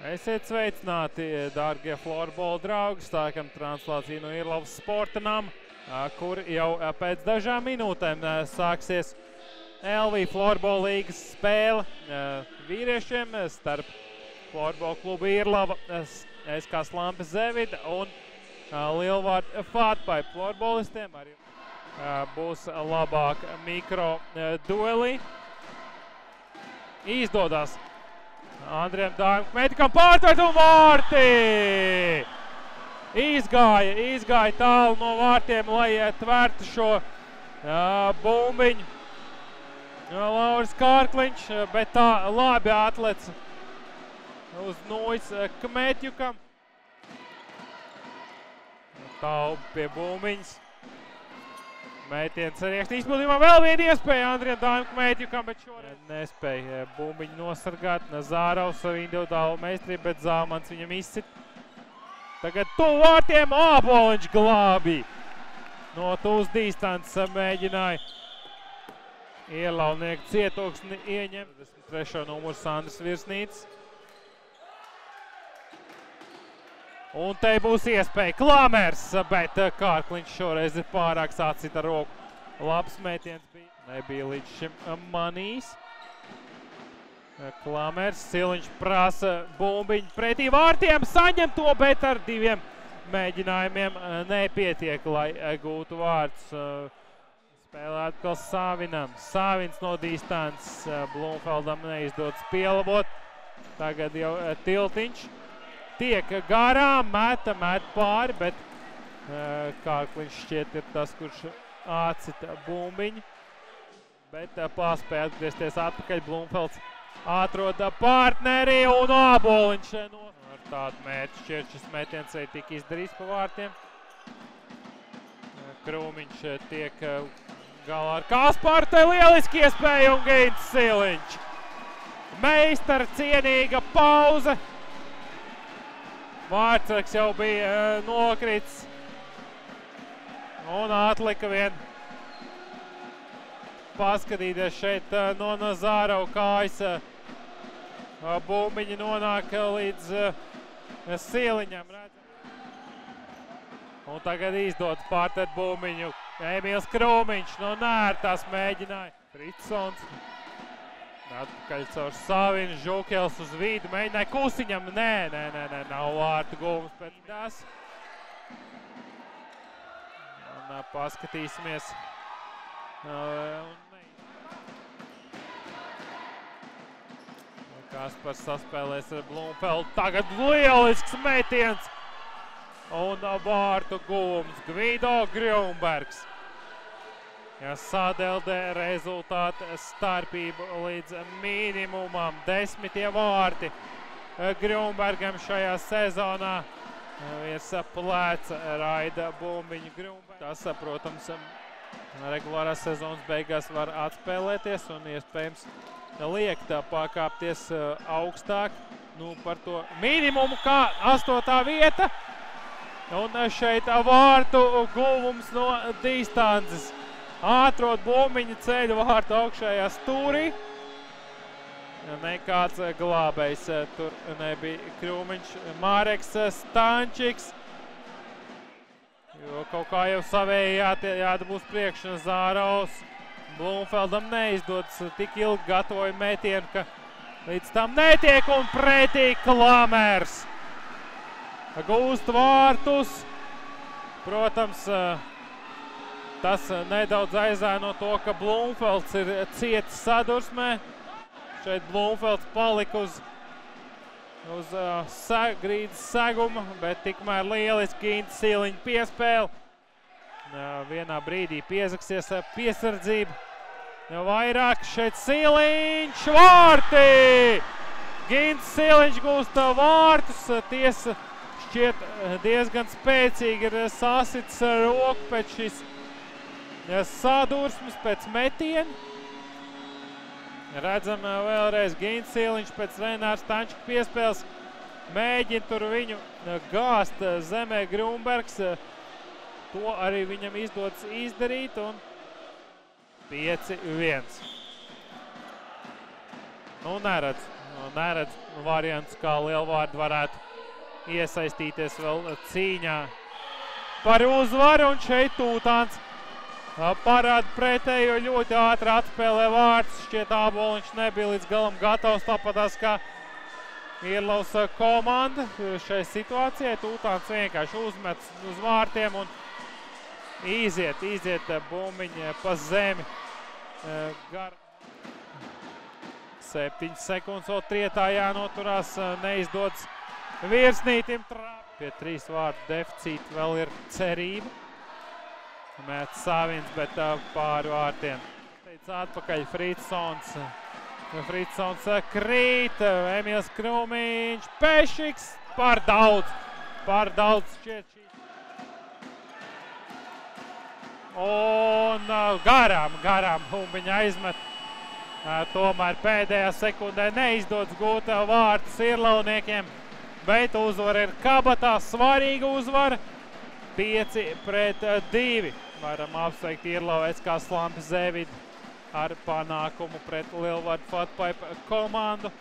Esiet sveicināti, dārgie florbola draugi, sākam translāciju no Irlavas sporta nama, kur jau pēc dažām minūtēm sāksies LV florbola līgas spēle vīriešiem starp florbola klubu Irlava, SK Slampes Zevida un Lielvārdu Fatpai florbolistiem. Arī būs labāk mikro duelī. Izdodas Andriem Dārmkmetikam pārtvert un vārti! Izgāja tālu no vārtiem, lai tvertu šo bumbiņu. Lauris Kārkliņš, bet tā labi atlec uz Nūjas Kmetjukam. Tālu pie bumbiņas. Mētiens riekst izpildījumā vēl viena iespēja Andriem Dārmkmetjukam, bet šoreiz nespēja bumbiņu nosargāt. Nazārovs savu individuālu meistarību, bet Zalmans viņam izsit. Tagad tuvu vārtiem Āboliņš glābī. No tūs distances mēģināja ielaunieki cietoksni ieņem. 23. numuru Sandrs Virsnītis. Un te būs iespēja Klamers, bet Kārkliņš šoreiz ir pārāk sācīt ar roku. Labs mētiens bija, nebija līdz šim manījis. Klamers, Siliņš prasa bumbiņu pretī vārtiem, saņem to, bet ar diviem mēģinājumiem nepietiek, lai gūtu vārds. Spēlē atkal Savinam. Savins no distances, Blumfeldam neizdodas pielabot. Tagad jau Tiltiņš. Tiek garām, met pāri, bet Kārkliņš šķiet ir tas, kurš atcita bumbiņu. Bet paspēja atgriezties atpakaļ. Blumfelds atrod partneri un Āboliņš ar tādu mērķi šķiet šis metiens arī tika izdarīts pa vārtiem. Krūmiņš tiek galā ar Kasparu, te lieliski iespēja un Gints Siliņš. Meistara cienīga pauze. Vārtsargs jau bija nokrits un atlika vien paskatīties šeit no Nazārova kājas. Bumbiņi nonāk līdz Siliņam. Un tagad izdodas pārtvert bumbiņu. Emīls Krūmiņš no nērtās mēģināja. Fritsons. Atpakaļ caur Savinu, Žukels uz vidu, mēģināja Kusiņam, nē, nav vārtu gūmas pēc tas. Un paskatīsimies. Kaspars saspēlēs ar Blumfeldu, tagad lielisks metiens. Un vārtu gūmas Gvido Grunbergs. Ja sadeldē rezultāta starpību līdz minimumam. 10 vārti Grunbergam šajā sezonā. Virs pleca raida bumbiņu Grunbergs. Tas, protams, regulārās sezonas beigās var atspēlēties un iespējams liekt pakāpties augstāk. Par to minimumu kā 8. vieta. Un šeit vārtu guvums no distances. Atrod bumbiņu ceļu vārtu augšējā stūrī. Nekāds glābējs tur nebija Krūmiņš. Māreks Stančiks. Jo kaut kā jau savēji jādabūs priekš Nazārovs. Blumfeldam neizdodas tik ilgi gatavoja metienu, ka līdz tam netiek un pretī Klamers. Gūst vārtus. Protams, tas nedaudz aizēno to, ka Blumfelds ir cietis sadursmē. Šeit Blumfelds palika uz grīdas seguma, bet tikmēr lieliski Gints Siliņa piespēle. Vienā brīdī piezaksies piesardzība. Vairāk šeit Siliņš, vārti! Gints Siliņš gūst vārtus, tiesa šķiet diezgan spēcīgi ir sasits roku pēc šis sadursmes pēc metiena. Redzam vēlreiz Gints Siliņš pēc Renāra Stančika piespēles. Mēģina tur viņu gāzt zemē Grunbergs. To arī viņam izdodas izdarīt un 5-1. Nu, neredz variants, kā Lielvārdi varētu iesaistīties vēl cīņā par uzvaru, un šeit Tūtāns parāda pretējo, ļoti ātri atspēlē Vārts, šķiet Āboliņš nebija līdz galam gatavs, tāpatās kā Irlavas komanda šai situācijai. Tūtāns vienkārši uzmet uz vārtiem un iziet bumbiņi pa zemi. 7 sekundes vēl trietā jānoturās, neizdodas virsnītim. Pie 3 vārtu deficīta vēl ir cerība. Mēt Savins, bet pāri vārtiem. Teica atpakaļ Frīdsons. Frīdsons krīt, Emils Krūmiņš, Pešiks, par daudz šķiet šī. Un garām bumbiņa aizmet. Tomēr pēdējā sekundē neizdodas gūt vārtus Irlavniekiem, bet uzvara ir kabatā, svarīga uzvara, 5-2. Varam apsveikt Irlavu SK Slampi Zēvidi ar panākumu pret Lielvārdu Fatpipe komandu.